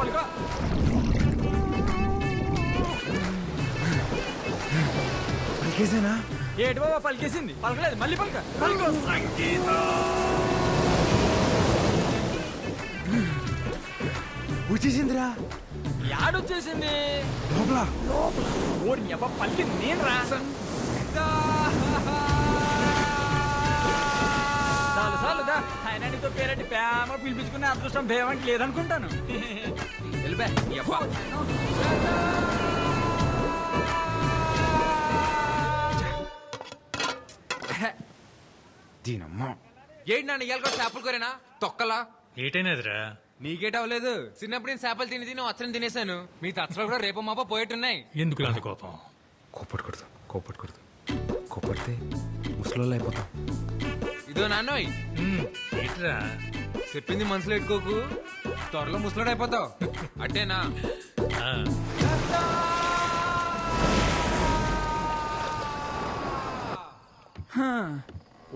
పలుకో. పలికేసేనా? ఏటి బాబా పలికేసింది? పలకలేదు, మళ్ళీ పలుక. పలుకో. వచ్చేసిందిరా. యాడొచ్చేసింది? లోపల ఓరి అబ్బా పలికింది నేను రా. చాలు చాలు దా. ఆయన నీతో పేరెట్టి ప్రేమ పిలిపించుకునే అదృష్టం భేమంకి లేదనుకుంటాను. వెళ్ళిపా దీనమ్మ. ఏంటి నన్ను ఇయ్యాలి కూడా చేపలు కోరేనా తొక్కలా? ఏటైనదిరా? నీకేట అవ్వలేదు. చిన్నప్పుడు నేను చేపలు తిని వచ్చని తినేసాను. మీ తచ్చలు కూడా రేపు మాప పోయేట్టున్నాయి. ఎందుకు అంత కోపం? కోపడకూడదు. కోపడితే ముసలోళ్ళు అయిపోతాం. ఇదో నాన్నోయ్, ఏట్రా? చెప్పింది మనసులో ఎట్టుకోకు, త్వరలో ముసలోడు అయిపోతావు. అట్టేనా? ఆ,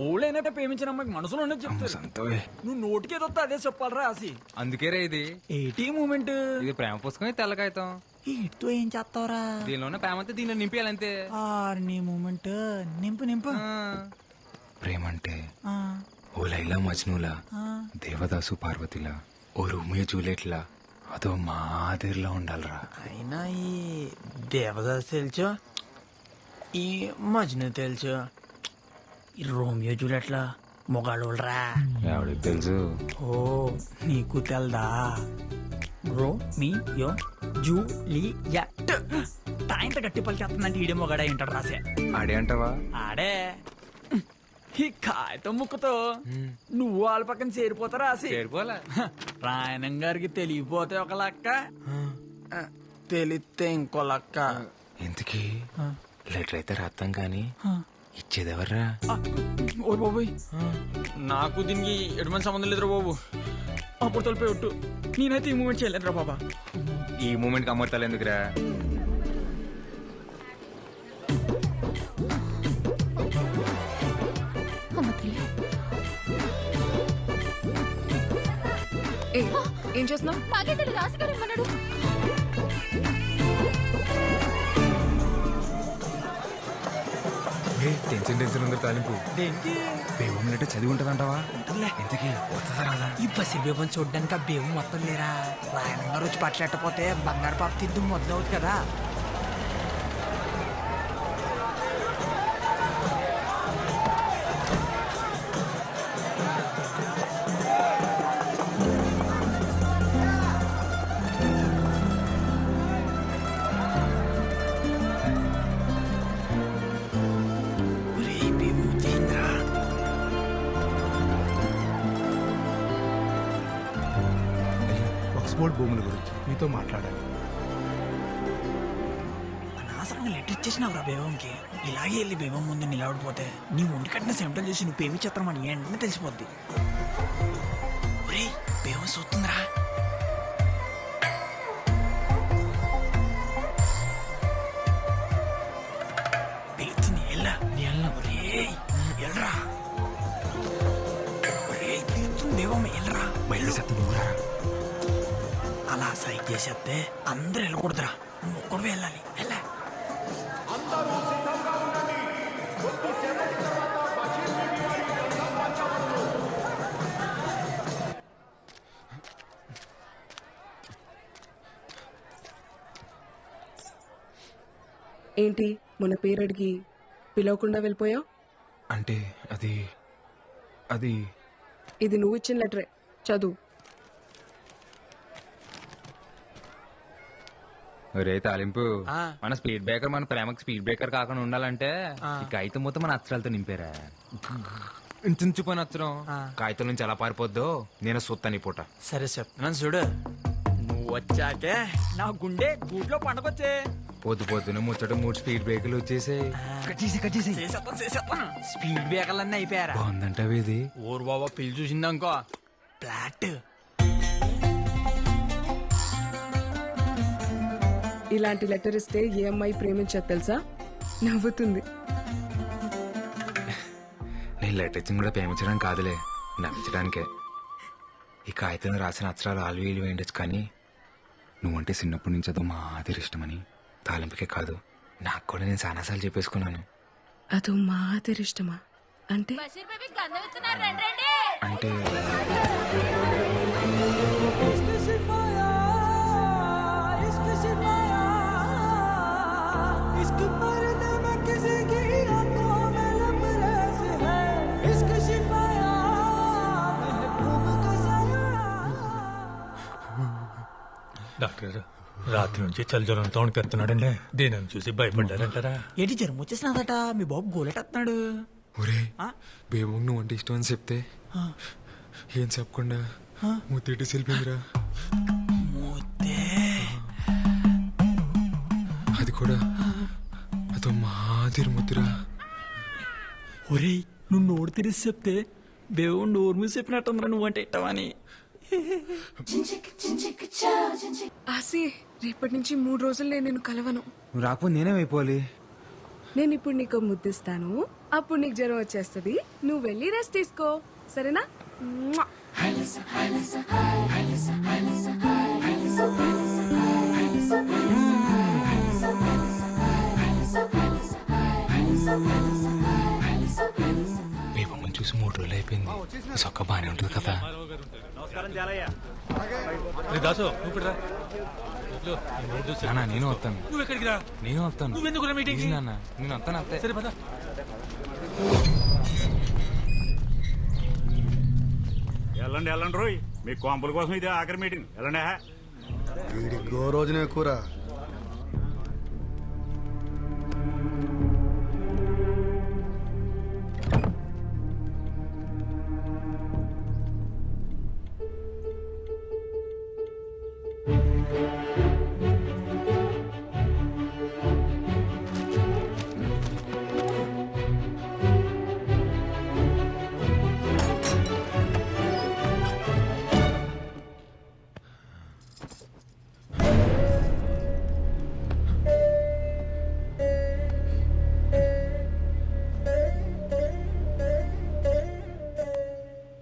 ఓళ్ళైనట్టే ప్రేమించిన అమ్మాయికి మనసులో ఉన్నది చెప్తారు. సంతోయ్. నువ్వు నోటికేదొస్తా అదే చెప్పాలరా ఆసి. అందుకేరే ఇది. ఏటీ మూమెంట్ ఇది ప్రేమ పుస్తకం, ఇది తెల్లకాయతాం. ఇటుతో ఏం చేస్తావరా? దీనిలోనే ప్రేమ అంతా దీనిలో నింపేయాలంతే. నీ మూమెంట్ నింపు ఆ, ప్రేమంటే ఓ లైలా మజ్నులా, దేవదాసు పార్వతిలా, ఓ రోమియో జూలియట్లా, అదో మాదిరిలా ఉండాలిరా. అయినా ఈ దేవదాస్ తెలుసు, ఈ మజ్ను తెలుసు, ఈ రోమియో జూలియట్లా మొగాళ్ళరా. ఎవడికి తెలుసు? ఓ నీకు తెల్దా? రోమియో జూలియట్ తాయింత గట్టి పలికేస్తుందంటే ఈడే మొగాడ ఏంటాడు రాసే. ఆడే అంటావా? ఆడే. ఈ కాగితం ముక్కుతో నువ్వు వాళ్ళ పక్కన చేరిపోతారా ఆసి? చేరిపోలే. రాయణం గారికి తెలియపోతే ఒక లెక్క, తెలిస్తే ఇంకో లెక్క. ఇంతకీ లెటర్ అయితే రాస్తాం కానీ ఇచ్చేదెవర్రా? ఓ బాబోయ్, నాకు దీనికి ఎటువంటి సంబంధం లేదురా బాబు. అప్పుడు తొలిపోయి ఒట్టు, నేనైతే ఈ మూమెంట్ చేయలేదురా బాబా. ఈ మూమెంట్ కి అమర్తాలు ఎందుకురా? ఏం చేస్తున్నావు? టెన్షన్ ఉంది తాలింపు. దేనికి? బేవం అంటే చదివి ఉంటదంటావా? ఇంతకీ వస్తుందా రాదా? ఈ బసి బేబం చూడ్డానికి ఆ బేబు మొత్తం లేరా. రాయణం గారు వచ్చి పట్లెట్టపోతే బంగారు పాప తిద్దు మొదలవుతుంది కదా. ఆక్స్ఫోర్డ్ భూముల గురించి మీతో మాట్లాడాలి. అనవసరంగా లెటర్ ఇచ్చేసినావురా బేబంకి. ఇలాగే వెళ్ళి బేబం ముందు నిలబడిపోతే నీ ఒంటి కట్టిన సెంటల్ చేసి నువ్వు పేమి చిత్రమని వెంటనే తెలిసిపోద్ది. ఒరేయ్ బేబం చూస్తుందిరా. పిలుస్తుంది, ఎల్లా ఎల్లా. ఒరేయ్ ఎల్రా. ఒరేయ్ పిలుస్తుంది బేబమ్మ, ఎల్రా. బయట శబ్దం ఊరా. అలా సైడ్ చేసేస్తే అందరూ వెళ్ళకూడదురా, నువ్వు ఒక్కడు వెళ్ళాలి. వెళ్ళా. ఏంటి మొన్న పేరు అడిగి పిలవకుండా వెళ్ళిపోయావు? అంటే అది ఇది నువ్వు ఇచ్చిన లెటరే, చదువు. ఒరే తాలింపు, మన స్పీడ్ బ్రేకర్ మన ప్రేమకి స్పీడ్ బ్రేకర్ కాకుండా ఉండాలంటే ఈ కాగితం మొత్తం మన అక్షరాలతో నింపారా. ఇంచుపోయిన అక్షరం కాగితం నుంచి ఎలా పారిపోద్దో నేను సొత్తని పూట. సరే చెప్తున్నాను చూడు. నువ్వు వచ్చాకే నా గుండె గూట్లో పండగొచ్చే. పొద్దున ముచ్చట 3 స్పీడ్ బ్రేకర్లు వచ్చేసాయి. స్పీడ్ బ్రేకర్లన్నీ అయిపోయారా? బాగుందంటావు ఇది. ఊరు బాబా పిల్లి చూసిందనుకో ఫ్లాట్. ఇలాంటి లెటర్ ఇస్తే ఏ అమ్మాయి ప్రేమించదు తెలుసా? నవ్వుతుంది. నేను లెటర్ ఇచ్చింది కూడా ప్రేమించడానికి కాదులే, నమ్మించడానికే. ఈ కాగితంలో రాసిన అక్షరాలు ఆల్వీలు వేయండొచ్చు కానీ నువ్వంటే చిన్నప్పటి నుంచి అదో మా ఆదిరి ఇష్టమని తాలింపుకే కాదు నాకు కూడా నేను చాలాసార్లు చెప్పేసుకున్నాను. అదో మా ఇష్టమా అంటే అంటే డాక్టర్ గారు రాత్రి నుంచి చలిజ్వరంతో వణికెత్తున్నాడండి. దీనిని చూసి భయపడ్డారంటారా? ఏంటి జ్వరం వచ్చేసినదట మీ బాబు గోలెట్టేస్తున్నాడు. ఒరే బేమోగ్ నువ్వు అంటే ఇష్టం అని చెప్తే ఏం చెప్పకుండా ముత్తేటి సెల్పిందిరా. ముద్దే అది కూడా అదో మాదిరి ముద్దురా. ఒరేయ్ నువ్వు నోరు తెరిసి చెప్తే బేవు నోరు మూసి చెప్పినట్టుందిరా నువ్వంటే ఇట్టవని. ఆసి రేపటి నుంచి 3 రోజులు నేను నిన్ను కలవను. నువ్వు రాకపోతే నేనేమైపోవాలి? నేను ఇప్పుడు నీకు ముద్దిస్తాను, అప్పుడు నీకు జ్వరం వచ్చేస్తుంది. నువ్వు వెళ్ళి రెస్ట్ తీసుకో, సరేనా? మ్వా. బేబమ్మని చూసి 3 రోజులు అయిపోయింది. సొక్క బానే ఉంటుంది కదా. దాసు నువ్వు ఇక్కడ రా. నాన్న నేను వస్తాను. నువ్వు ఎక్కడికి రా? నేను వస్తాను. నువ్వెందుకు రా మీటింగ్? ప్లీజ్ నాన్న నేను వస్తాను అంతే. సరే పద. వెళ్ళండి వెళ్ళండి రోయ్, మీ కాంపుల కోసం ఇదే ఆఖరి మీటింగ్. వెళ్ళండి. వీడికి రోజునే కూర.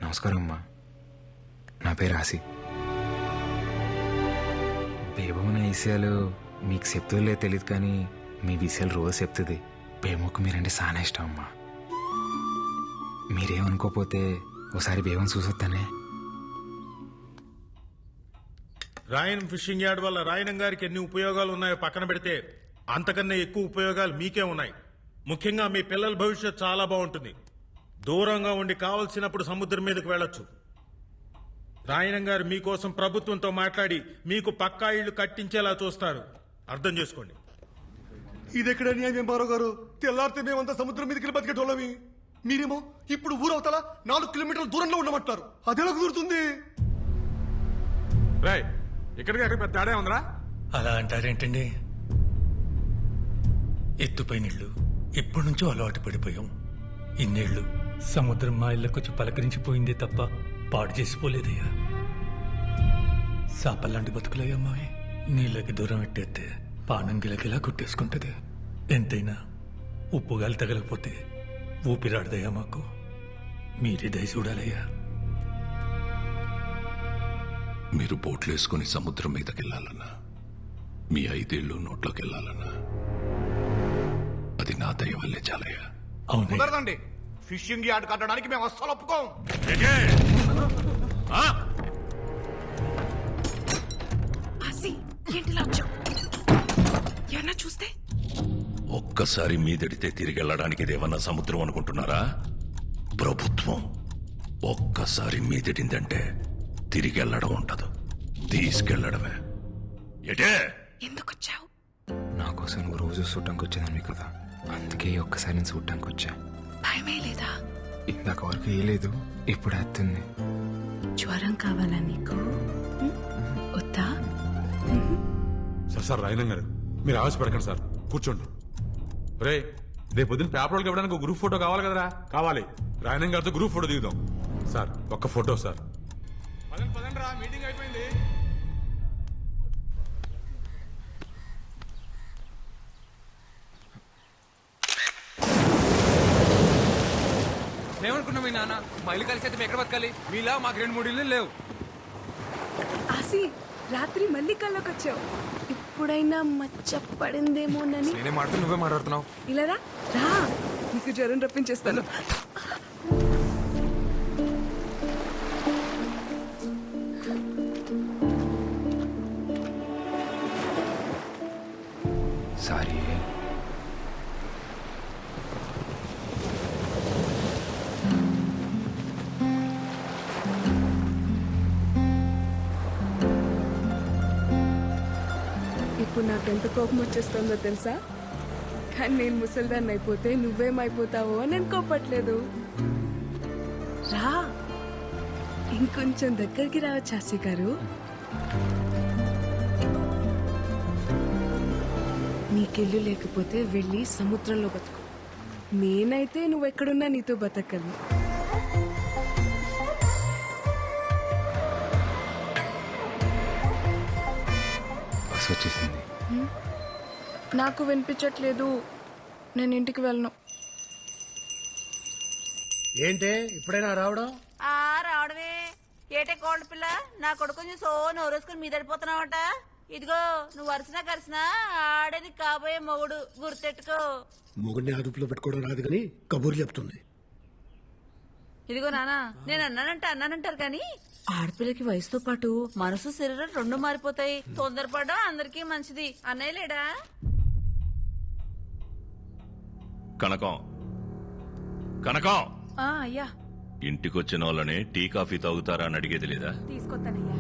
నమస్కారం అమ్మా, నా పేరు ఆసి. బేబమ్మ విషయాలు మీకు చెప్తుందో తెలియదు కానీ మీ విషయాలు రోజు చెప్తుంది. బేమకు మీరంటే చాలా ఇష్టం అమ్మా. మీరేమనుకోపోతే ఒకసారి బేబం చూసొస్తానే. రాయన్ ఫిషింగ్ యార్డ్ వల్ల రాయనం గారికి ఎన్ని ఉపయోగాలు ఉన్నాయో పక్కన పెడితే అంతకన్నా ఎక్కువ ఉపయోగాలు మీకే ఉన్నాయి. ముఖ్యంగా మీ పిల్లల భవిష్యత్ చాలా బాగుంటుంది. దూరంగా ఉండి కావలసినప్పుడు సముద్రం మీదకి వెళ్ళొచ్చు. రాయనం గారు మీకోసం ప్రభుత్వంతో మాట్లాడి మీకు పక్కా ఇళ్లు కట్టించేలా చూస్తారు. అర్థం చేసుకోండి. ఇది ఎక్కడ న్యాయం బారో గారు? తెల్లారితే మేమంతా సముద్రం మీదకి బతికేటోళ్ళమి. మీరేమో ఇప్పుడు ఊరవతల 4 కిలోమీటర్ల దూరంలో ఉండమంటారు. అదెలా కుదురుతుంది? రాయ్ ఇక్కడికి అక్కడ పెద్ద తేడా ఉందిరా. అలా అంటారేంటండి? ఎత్తుపై నీళ్లు ఎప్పటి నుంచో అలవాటు పడిపోయాం. ఇన్నేళ్లు సముద్రం మా ఇళ్ళకొచ్చి పలకరించిపోయిందే తప్ప పాడు చేసిపోలేదయ్యా. సాపల్లాంటి బతుకులయ్యమ్మావి. నీళ్ళకి దూరం పెట్టేస్తే పానం గిలగిలా కొట్టేసుకుంటది. ఎంతైనా ఉప్పుగాలి తగలకపోతే ఊపిరాడదయ్యా మాకు. మీరే దయ చూడాలయ్యా. మీరు బోట్లు వేసుకుని సముద్రం మీదకి వెళ్ళాలన్నా, మీ 5 ఏళ్ళు నోట్లోకి వెళ్ళాలన్నా అది నా దయ వల్లే చాలయ్యా. అవునయ్యా. కుదరదండి. ఫిషింగ్ యార్డ్ కట్టడానికి మేము అస్సలు ఒప్పుకోం. ఆసి ఏంటిలా వచ్చావు? ఎవరన్నా చూస్తే? ఒక్కసారి మీదడితే తిరిగి వెళ్ళడానికి ఇదేమన్నా సముద్రం అనుకుంటున్నారా? ప్రభుత్వం. ఒక్కసారి మీదడిందంటే తిరిగి వెళ్ళడం ఉండదు, తీసుకెళ్లడమే. ఎటే ఎందుకు వచ్చావు? నా కోసం నువ్వు రోజు చూడటానికి వచ్చేదాన్ని కదా, అందుకే ఒక్కసారి నేను చూడటానికి వచ్చా. భయమే లేదా? ఇందాక వరకు వేయలేదు, ఇప్పుడు వస్తుంది. జ్వరం కావాలా నీకు? వద్దా? సార్ రాయనం గారు మీరు ఆవేశపడకండి సార్, కూర్చోండి. రే రేపు పొద్దున్న పేపర్ వాళ్ళకి ఇవ్వడానికి ఒక గ్రూప్ ఫోటో కావాలి కదరా? కావాలి. రాయనం గారితో గ్రూప్ ఫోటో దిగుదాం. సార్ ఒక్క ఫోటో సార్. పదండి రా, మీటింగ్ అయిపోయింది. ఏమనుకున్నాం మీ నాన్న మా ఇల్లు కలిసి అయితే ఎక్కడ బతకాలి? మీలా మాకు 2-3 ఇల్లు లేవు. ఆసి రాత్రి మళ్ళీ కళ్ళకి వచ్చావు. ఇప్పుడైనా మచ్చ పడిందేమోనని. నేనే మాట్లాడుతూ నువ్వే మాట్లాడుతున్నావు. ఇలా రా రా, నీకు జ్వరం రప్పించేస్తాను. సారీ. ఇప్పుడు నాకెంత కోపం వచ్చేస్తుందో తెలుసా? కానీ నేను ముసల్దాన్ని అయిపోతే నువ్వేమైపోతావో అని నేను కోపట్లేదు. రా, ఇంకొంచెం దగ్గరికి రావచ్చు శాస్త్రి గారు. నీకెళ్ళు లేకపోతే వెళ్ళి సముద్రంలో బతుకు. నేనైతే నువ్వెక్కడున్నా నీతో బతకగలను. బస్ వచ్చేసింది. నాకు వినిపించట్లేదు, నేను ఇంటికి వెళ్ళను. ఏంటే ఇప్పుడైనా రావడం? రావడమే ఏటే కోళ్ళ పిల్ల, నా కొడుకుని సో నోరేసుకుని మీదడిపోతున్నావట. ఇదిగో నువ్వు వరుసనా కరిసినా ఆడే నీకు కాబోయే మొగుడు, గుర్తెట్టుకో. మొగుడిని అదుపులో పెట్టుకోవడం రాదు కానీ కబూర్లు చెప్తుంది. ఇదిగో నానా, నేను అన్నానంటారు కానీ ఆడపిల్లకి వయసుతో పాటు మనసు శరీరం రెండు మారిపోతాయి. తొందరపడడం అందరికీ మంచిది. అన్నయ్య లేడా? కనకం కనకం, అయ్యా ఇంటికొచ్చిన వాళ్ళని టీ కాఫీ తాగుతారా అని అడిగేది లేదా? తీసుకొస్తానయ్యా.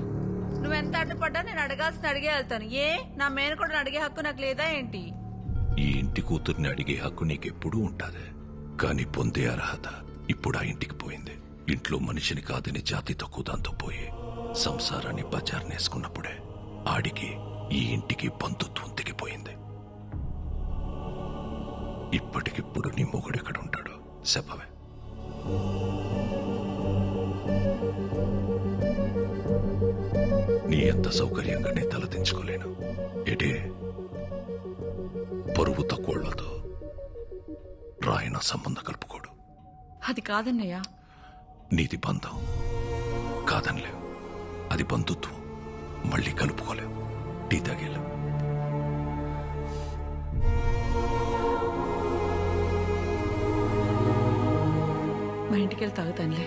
నువ్వెంత అడ్డుపడ్డా నేను అడగాల్సిన అడిగే వెళ్తాను. ఏ నా మేనకోడని అడిగే హక్కు నాకు లేదా ఏంటి? ఈ ఇంటి కూతుర్ని అడిగే హక్కు నీకెప్పుడూ ఉంటాది, కానీ పొందే అర్హత ఇప్పుడు ఆ ఇంటికి పోయింది. ఇంట్లో మనిషిని కాదని జాతి తక్కువ దాంతో పోయి సంసారాన్ని బజార్నేసుకున్నప్పుడే ఆడికి ఈ ఇంటికి బంధుత్వం తెగిపోయింది. ఇప్పటికిప్పుడు నీ మొగుడెక్కడుంటాడు చెప్పవే? నీ ఎంత సౌకర్యంగా నీ తలదించుకోలేను. ఎటే పరువు తక్కువళ్లతో రాయన సంబంధం కలుపుకోడు. అది కాదన్నయ్యా. నీది బంధం కాదనిలేవు, అది బంధుత్వం. మళ్ళీ కలుపుకోలేవు. టీ తాగేలా. మా ఇంటికి వెళ్ళి తాగుతానులే.